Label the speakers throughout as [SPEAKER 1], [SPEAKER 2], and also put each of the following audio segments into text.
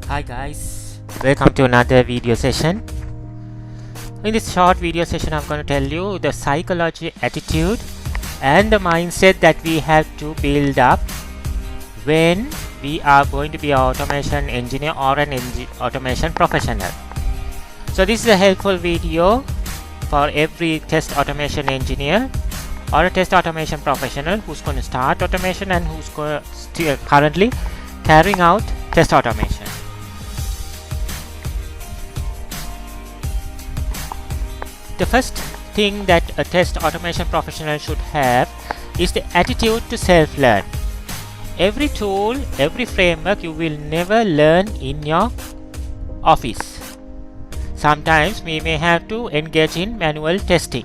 [SPEAKER 1] Hi guys, welcome to another video session. In this short video session I'm going to tell you the psychology, attitude and the mindset that we have to build up when we are going to be an automation engineer or an automation professional. So this is a helpful video for every test automation engineer or a test automation professional who's going to start automation and who's currently carrying out test automation. The first thing that a test automation professional should have is the attitude to self-learn. Every tool, every framework you will never learn in your office. Sometimes we may have to engage in manual testing.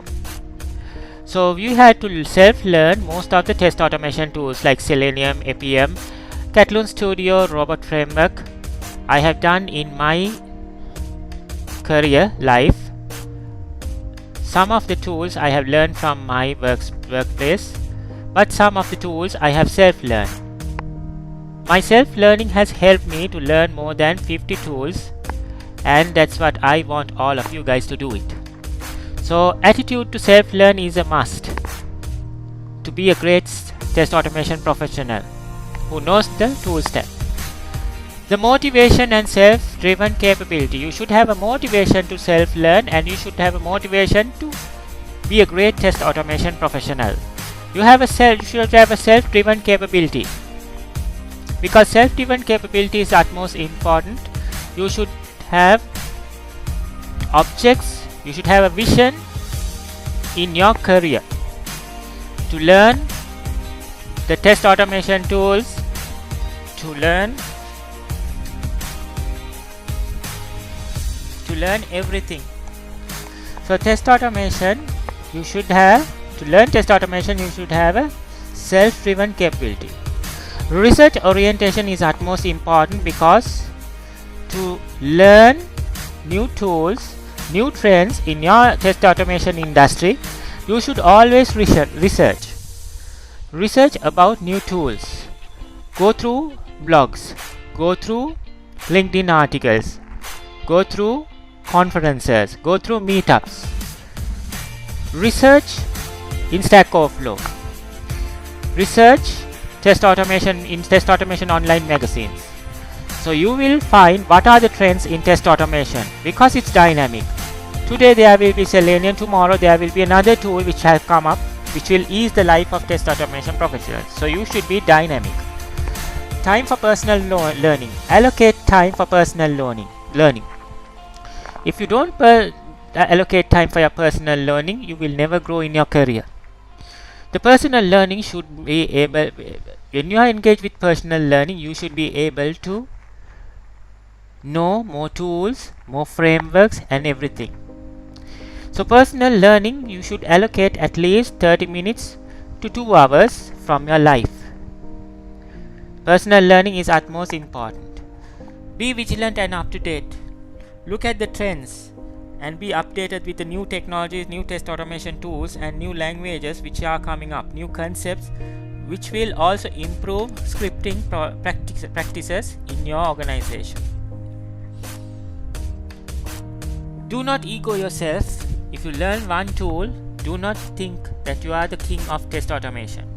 [SPEAKER 1] So you had to self-learn most of the test automation tools like Selenium, APM, Catalan Studio, Robot Framework. I have done in my career life. Some of the tools I have learned from my workplace, but some of the tools I have self-learned. My self-learning has helped me to learn more than 50 tools, and that's what I want all of you guys to do it. So attitude to self-learn is a must to be a great test automation professional who knows the tool stack. The motivation and self-driven capability. You should have a motivation to self-learn and you should have a motivation to be a great test automation professional. You should have a self-driven capability. Because self-driven capability is utmost important. You should have objects, you should have a vision in your career to learn the test automation tools, to learn everything. So test automation, you should have to learn test automation, you should have a self-driven capability. Research orientation is utmost important because to learn new tools, new trends in your test automation industry, you should always research about new tools. Go through blogs, go through LinkedIn articles, go through conferences, go through meetups, research in Stack Overflow, research test automation in test automation online magazines. So you will find what are the trends in test automation because it's dynamic. Today there will be Selenium, tomorrow there will be another tool which has come up which will ease the life of test automation professionals. So you should be dynamic. Time for personal learning. Allocate time for personal learning. If you don't allocate time for your personal learning, you will never grow in your career. The personal learning should be able, when you are engaged with personal learning, you should be able to know more tools, more frameworks and everything. So personal learning, you should allocate at least 30 minutes to 2 hours from your life. Personal learning is utmost important. Be vigilant and up to date. Look at the trends and be updated with the new technologies, new test automation tools and new languages which are coming up, new concepts which will also improve scripting practices in your organization. Do not ego yourself. If you learn one tool, do not think that you are the king of test automation.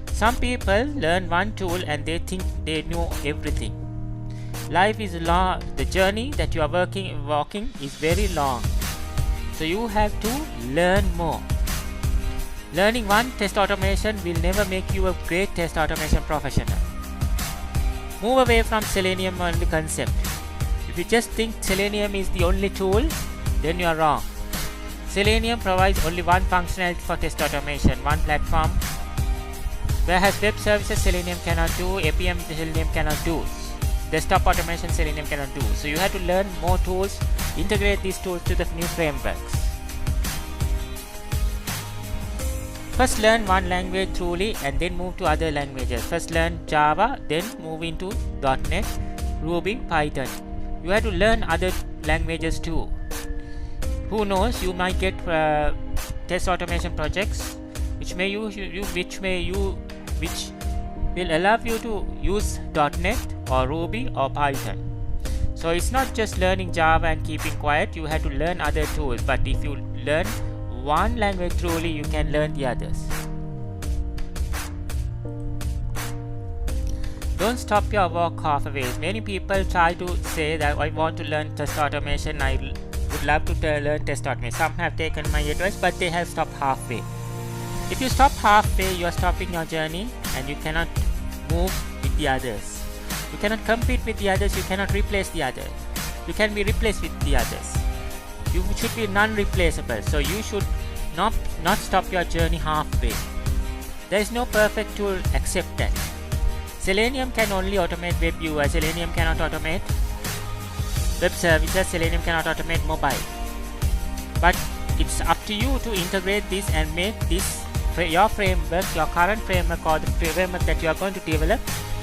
[SPEAKER 1] Some people learn one tool and they think they know everything. Life is long. The journey that you are walking is very long. So you have to learn more. Learning one test automation will never make you a great test automation professional. Move away from Selenium only concept. If you just think Selenium is the only tool, then you are wrong. Selenium provides only one functionality for test automation, one platform. Whereas web services Selenium cannot do, APM Selenium cannot do. Desktop automation Selenium cannot do. So you have to learn more tools, integrate these tools to the new frameworks. First learn one language truly and then move to other languages. First learn Java, then move into .NET, Ruby, Python. You have to learn other languages too. Who knows, you might get test automation projects which will allow you to use .NET or Ruby or Python. So it's not just learning Java and keeping quiet, you have to learn other tools, but if you learn one language truly, you can learn the others. Don't stop your work halfway. Many people try to say that I want to learn test automation, I would love to learn test automation. Some have taken my advice, but they have stopped halfway. If you stop halfway, you are stopping your journey and you cannot move with the others. You cannot compete with the others, you cannot replace the others. You can be replaced with the others. You should be non-replaceable, so you should not stop your journey halfway. There is no perfect tool except that. Selenium can only automate web UI, Selenium cannot automate web services, Selenium cannot automate mobile. But it's up to you to integrate this and make this your framework, your current framework or the framework that you are going to develop,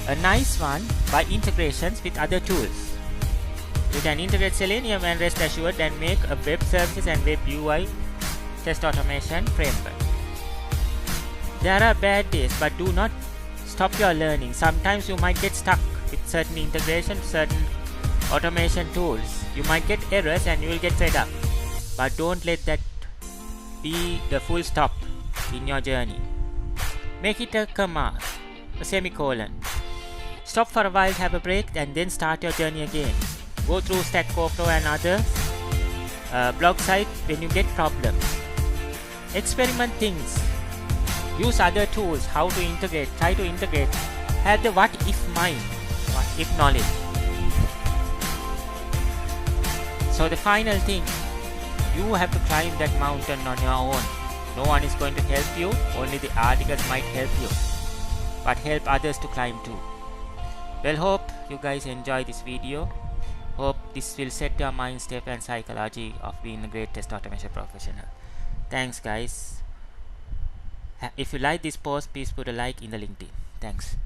[SPEAKER 1] a nice one by integrations with other tools. You can integrate Selenium and rest assured and make a web services and web UI test automation framework. There are bad days, but do not stop your learning. Sometimes you might get stuck with certain integration, certain automation tools. You might get errors and you will get fed up. But don't let that be the full stop in your journey. Make it a comma, a semicolon. Stop for a while, have a break, and then start your journey again. Go through Stack Overflow and other blog sites when you get problems. Experiment things. Use other tools, how to integrate, try to integrate. Have the what if mind, what if knowledge. So the final thing, you have to climb that mountain on your own. No one is going to help you, only the articles might help you. But help others to climb too. Well, hope you guys enjoy this video. Hope this will set your mind state and psychology of being a great test automation professional. Thanks guys. If you like this post, please put a like in the LinkedIn. Thanks.